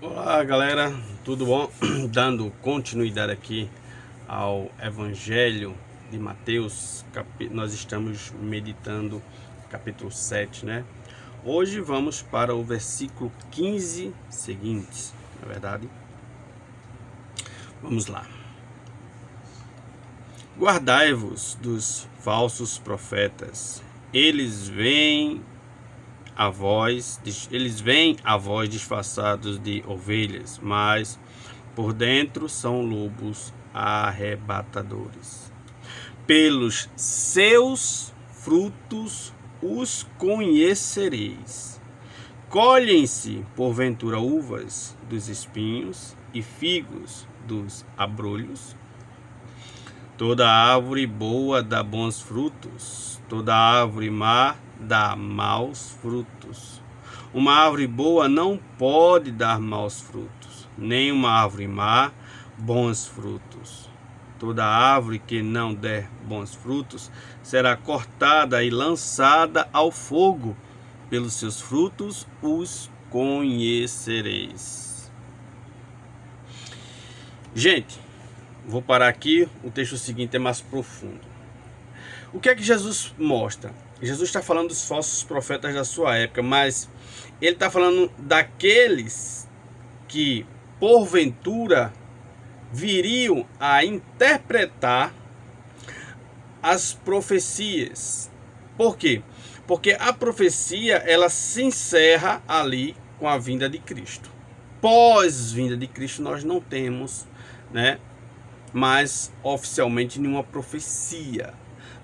Olá galera, tudo bom? Dando continuidade aqui ao Evangelho de Mateus, nós estamos meditando capítulo 7, né? Hoje vamos para o versículo 15 seguintes, na verdade. Vamos lá. Guardai-vos dos falsos profetas, eles vêm a voz disfarçados de ovelhas, mas por dentro são lobos arrebatadores. Pelos seus frutos os conhecereis. Colhem-se, porventura, uvas dos espinhos e figos dos abrolhos? Toda árvore boa dá bons frutos, toda árvore má dá maus frutos. Uma árvore boa não pode dar maus frutos, nem uma árvore má bons frutos. Toda árvore que não der bons frutos será cortada e lançada ao fogo. Pelos seus frutos os conhecereis. Gente, vou parar aqui, o texto seguinte é mais profundo. O que é que Jesus mostra? Jesus está falando dos falsos profetas da sua época, mas ele está falando daqueles que, porventura, viriam a interpretar as profecias. Por quê? Porque a profecia, ela se encerra ali com a vinda de Cristo. Pós-vinda de Cristo, nós não temos, né, mas oficialmente nenhuma profecia.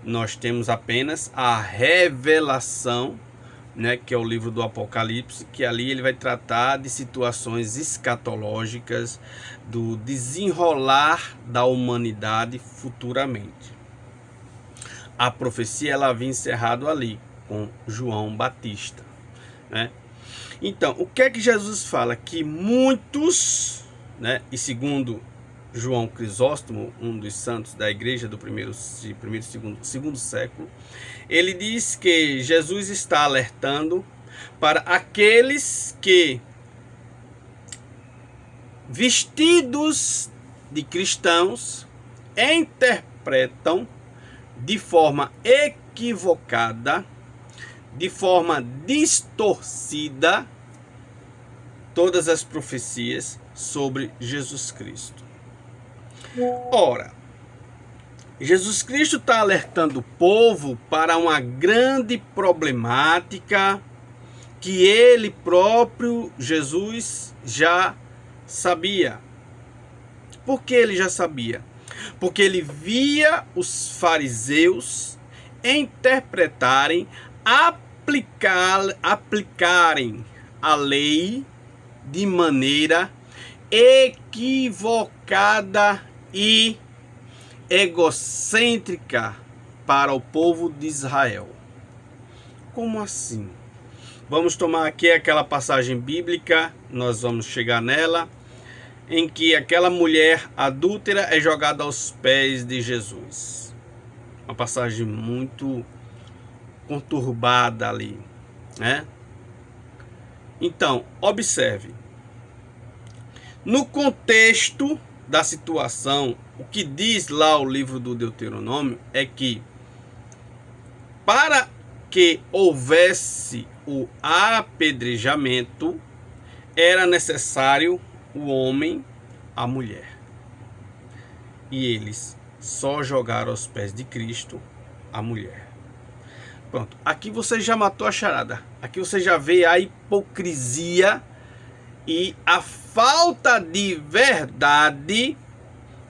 Nós temos apenas a revelação, né, que é o livro do Apocalipse, que ali ele vai tratar de situações escatológicas, do desenrolar da humanidade futuramente. A profecia ela havia encerrado ali com João Batista, né? Então, o que é que Jesus fala? Que muitos, né, e segundo João Crisóstomo, um dos santos da igreja do segundo século, ele diz que Jesus está alertando para aqueles que, vestidos de cristãos, interpretam de forma equivocada, de forma distorcida, todas as profecias sobre Jesus Cristo. Ora, Jesus Cristo está alertando o povo para uma grande problemática que ele próprio, Jesus, já sabia. Por que ele já sabia? Porque ele via os fariseus interpretarem, aplicarem a lei de maneira equivocada e egocêntrica para o povo de Israel. Como assim? Vamos tomar aqui aquela passagem bíblica, nós vamos chegar nela, em que aquela mulher adúltera é jogada aos pés de Jesus. Uma passagem muito conturbada ali, né? Então, observe. No contexto da situação, o que diz lá o livro do Deuteronômio é que para que houvesse o apedrejamento, era necessário o homem, a mulher. E eles só jogaram aos pés de Cristo a mulher. Pronto, aqui você já matou a charada. Aqui você já vê a hipocrisia e a falta de verdade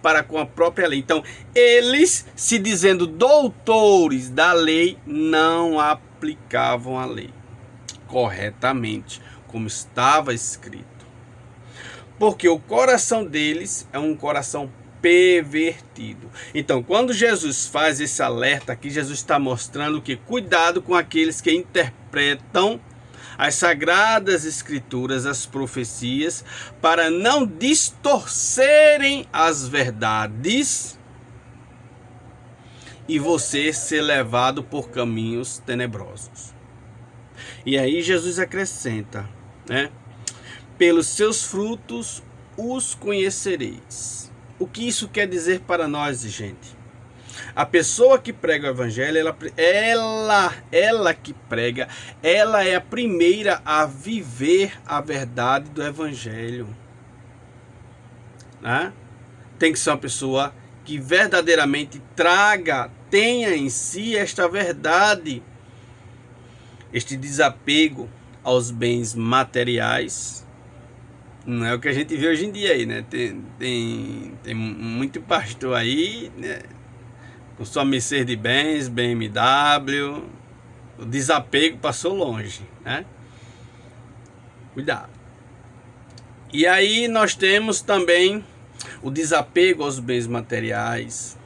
para com a própria lei. Então, eles, se dizendo doutores da lei, não aplicavam a lei corretamente, como estava escrito. Porque o coração deles é um coração pervertido. Então, quando Jesus faz esse alerta aqui, Jesus está mostrando que cuidado com aqueles que interpretam as sagradas escrituras, as profecias, para não distorcerem as verdades e você ser levado por caminhos tenebrosos. E aí Jesus acrescenta, né? pelos seus frutos os conhecereis. O que isso quer dizer para nós, gente? A pessoa que prega o evangelho, ela que prega, ela é a primeira a viver a verdade do evangelho, né? Tem que ser uma pessoa que verdadeiramente tenha em si esta verdade, este desapego aos bens materiais. Não é o que a gente vê hoje em dia aí, né? Tem muito pastor aí, né, com sua Mercedes-Benz, BMW, o desapego passou longe, né? Cuidado. E aí nós temos também o desapego aos bens materiais,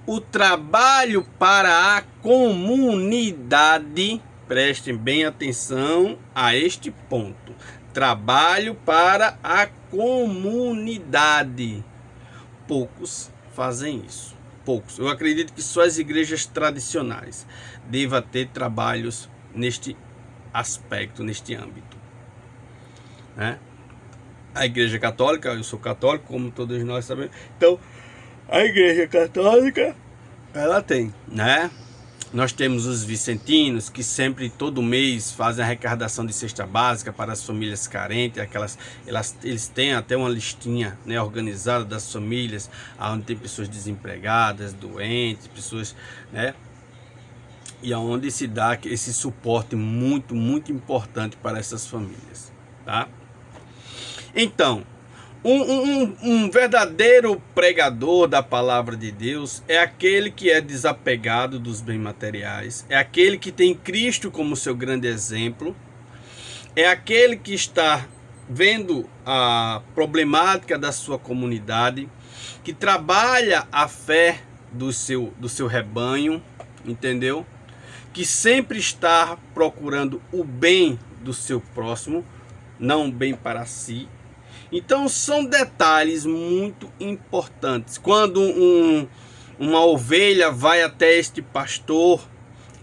o trabalho para a comunidade. Prestem bem atenção a este ponto. Trabalho para a comunidade. Poucos fazem isso. Poucos. Eu acredito que só as igrejas tradicionais devam ter trabalhos neste aspecto, neste âmbito, né? A igreja católica, eu sou católico, como todos nós sabemos. Então, a igreja católica, ela tem, né? Nós temos os vicentinos, que sempre, todo mês, fazem a arrecadação de cesta básica para as famílias carentes. Eles têm até uma listinha, né, organizada das famílias, onde tem pessoas desempregadas, doentes, pessoas, né? E onde se dá esse suporte muito, muito importante para essas famílias, tá? Então, um verdadeiro pregador da palavra de Deus é aquele que é desapegado dos bens materiais, é aquele que tem Cristo como seu grande exemplo, é aquele que está vendo a problemática da sua comunidade, que trabalha a fé do seu rebanho, entendeu? Que sempre está procurando o bem do seu próximo, não o bem para si. Então são detalhes muito importantes. Quando uma ovelha vai até este pastor,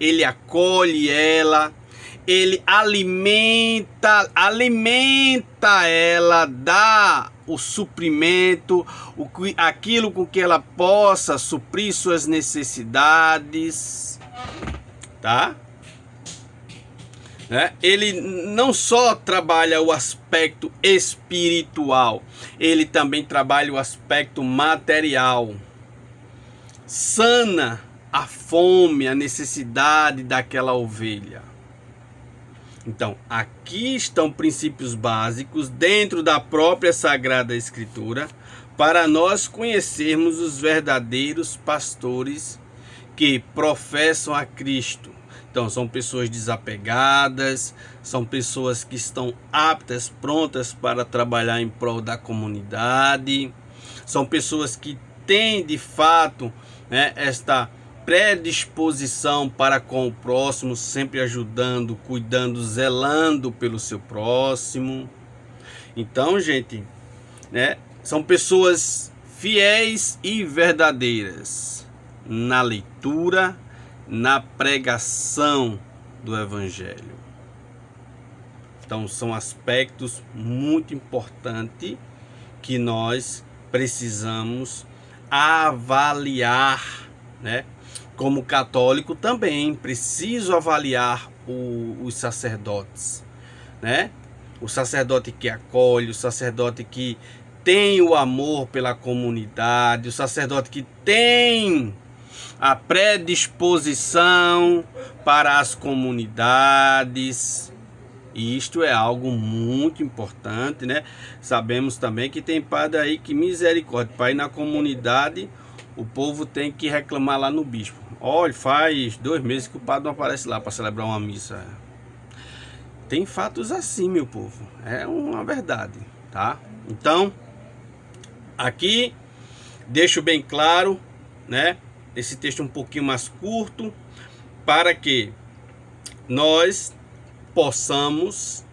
ele acolhe ela, ele alimenta ela, dá o suprimento, aquilo com que ela possa suprir suas necessidades, tá? Ele não só trabalha o aspecto espiritual, ele também trabalha o aspecto material. Sana a fome, a necessidade daquela ovelha. Então, aqui estão princípios básicos dentro da própria Sagrada Escritura para nós conhecermos os verdadeiros pastores que professam a Cristo. Então, são pessoas desapegadas, são pessoas que estão aptas, prontas para trabalhar em prol da comunidade, são pessoas que têm de fato, né, esta predisposição para com o próximo, sempre ajudando, cuidando, zelando pelo seu próximo. Então, gente, né, são pessoas fiéis e verdadeiras na leitura, na pregação do evangelho. Então são aspectos muito importantes que nós precisamos avaliar, né? Como católico também preciso avaliar os sacerdotes, né? O sacerdote que acolhe, o sacerdote que tem o amor pela comunidade, o sacerdote que tem a predisposição para as comunidades. E isto é algo muito importante, né? Sabemos também que tem padre aí que, misericórdia, para ir na comunidade, o povo tem que reclamar lá no bispo. Olha, faz 2 meses que o padre não aparece lá para celebrar uma missa. Tem fatos assim, meu povo. É uma verdade, tá? Então, aqui deixo bem claro, né? Esse texto um pouquinho mais curto, para que nós possamos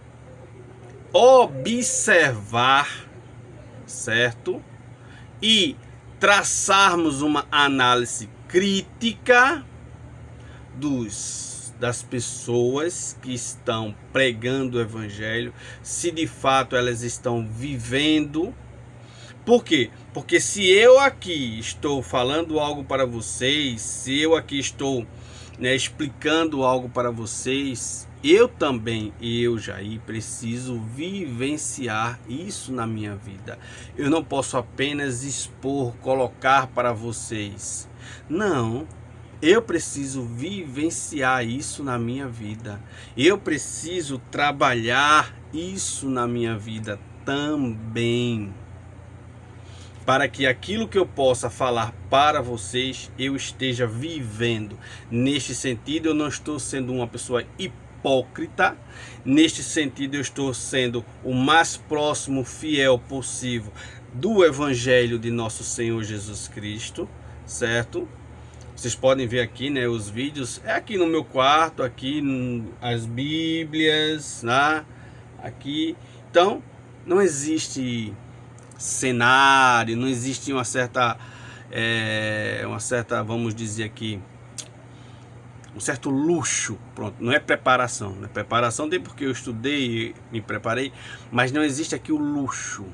observar, certo? E traçarmos uma análise crítica das pessoas que estão pregando o evangelho, se de fato elas estão vivendo. Por quê? Porque se eu aqui estou falando algo para vocês, se eu aqui estou, explicando algo para vocês, eu também, Jair, preciso vivenciar isso na minha vida. Eu não posso apenas expor, colocar para vocês. Não, eu preciso vivenciar isso na minha vida. Eu preciso trabalhar isso na minha vida também, para que aquilo que eu possa falar para vocês, eu esteja vivendo. Neste sentido, eu não estou sendo uma pessoa hipócrita. Neste sentido, eu estou sendo o mais próximo, fiel possível do Evangelho de nosso Senhor Jesus Cristo, certo? Vocês podem ver aqui, os vídeos. É aqui no meu quarto, aqui as Bíblias, né? Aqui. Então, não existe cenário, não existe uma certa, vamos dizer aqui, um certo luxo. Pronto, não é preparação. Preparação tem porque eu estudei, me preparei, mas não existe aqui o luxo,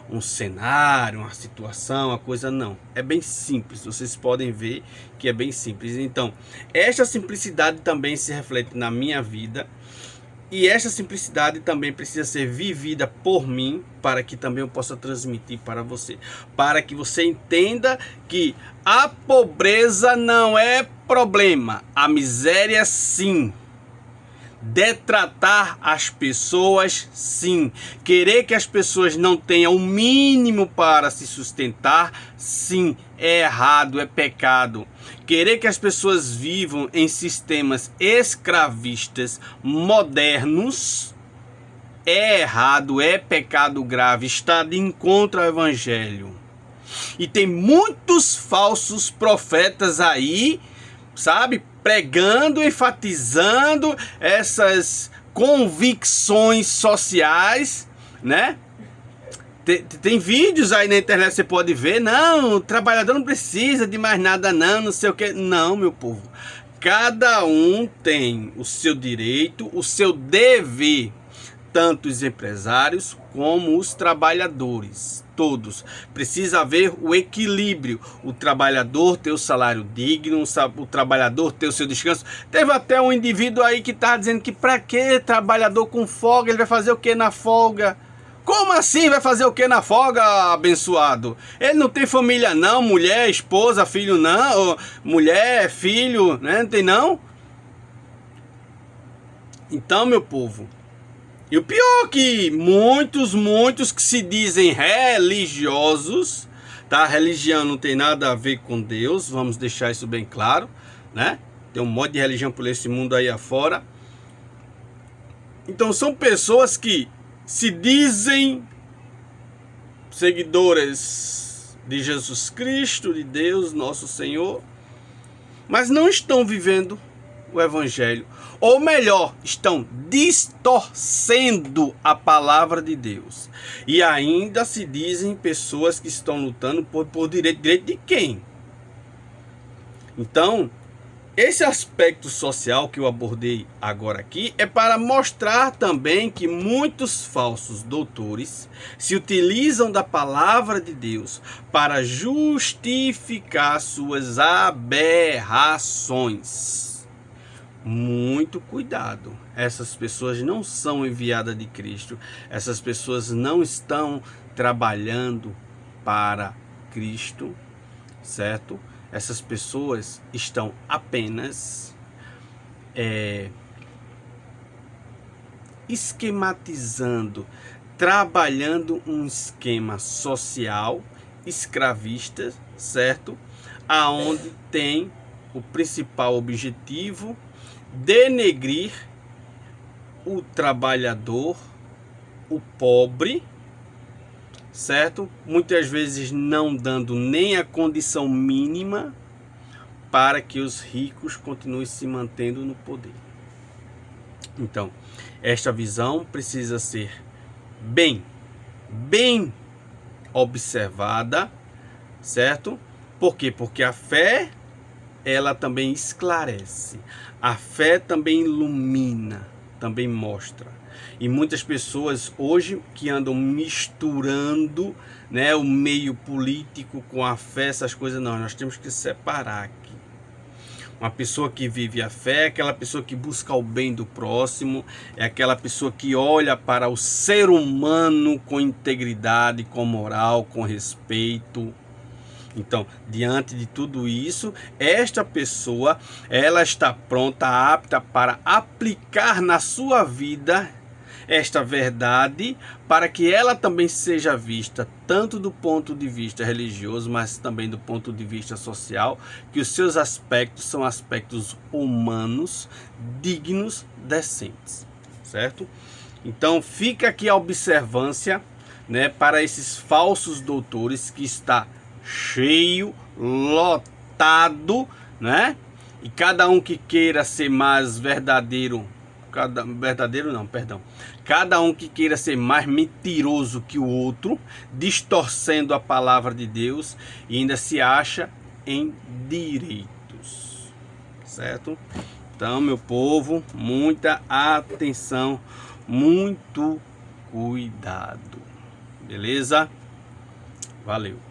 um cenário, uma situação, uma coisa, não. É bem simples, vocês podem ver que é bem simples. Então, esta simplicidade também se reflete na minha vida. E essa simplicidade também precisa ser vivida por mim, para que também eu possa transmitir para você. Para que você entenda que a pobreza não é problema, a miséria sim. Detratar as pessoas sim. Querer que as pessoas não tenham o mínimo para se sustentar, sim, é errado, é pecado. Querer que as pessoas vivam em sistemas escravistas modernos é errado, é pecado grave, está de encontro ao evangelho. E tem muitos falsos profetas aí, sabe, pregando, enfatizando essas convicções sociais, Tem vídeos aí na internet, você pode ver. Não, o trabalhador não precisa de mais nada, não sei o que. Não, meu povo. Cada um tem o seu direito, o seu dever. Tanto os empresários como os trabalhadores. Todos. Precisa haver o equilíbrio. O trabalhador ter o salário digno, o trabalhador ter o seu descanso. Teve até um indivíduo aí que está dizendo que para que trabalhador com folga? Ele vai fazer o que na folga? Como assim vai fazer o que na folga, abençoado? Ele não tem família não, mulher, esposa, filho não, mulher, filho, não tem não? Então, meu povo, e o pior que muitos que se dizem religiosos, tá? Religião não tem nada a ver com Deus, vamos deixar isso bem claro, Tem um monte de religião por esse mundo aí afora. Então são pessoas que se dizem seguidoras de Jesus Cristo, de Deus, nosso Senhor, mas não estão vivendo o Evangelho. Ou melhor, estão distorcendo a palavra de Deus. E ainda se dizem pessoas que estão lutando por direito. Direito de quem? Então, esse aspecto social que eu abordei agora aqui é para mostrar também que muitos falsos doutores se utilizam da palavra de Deus para justificar suas aberrações. Muito cuidado, essas pessoas não são enviadas de Cristo, essas pessoas não estão trabalhando para Cristo, certo? Essas pessoas estão apenas esquematizando, trabalhando um esquema social escravista, certo? Aonde tem o principal objetivo denegrir o trabalhador, o pobre, certo? Muitas vezes não dando nem a condição mínima para que os ricos continuem se mantendo no poder. Então, esta visão precisa ser bem observada, certo? Por quê? Porque a fé ela também esclarece. A fé também ilumina, também mostra. E muitas pessoas hoje que andam misturando, né, o meio político com a fé, essas coisas, não, nós temos que separar aqui. Uma pessoa que vive a fé é aquela pessoa que busca o bem do próximo, é aquela pessoa que olha para o ser humano com integridade, com moral, com respeito. Então, diante de tudo isso, esta pessoa, ela está pronta, apta para aplicar na sua vida esta verdade, para que ela também seja vista tanto do ponto de vista religioso, mas também do ponto de vista social, que os seus aspectos são aspectos humanos, dignos, decentes, certo? Então fica aqui a observância, né, para esses falsos doutores que está cheio, lotado, né? E cada um que queira ser mais verdadeiro, cada um que queira ser mais mentiroso que o outro, distorcendo a palavra de Deus e ainda se acha em direitos, certo? Então, meu povo, muita atenção, muito cuidado, beleza? Valeu!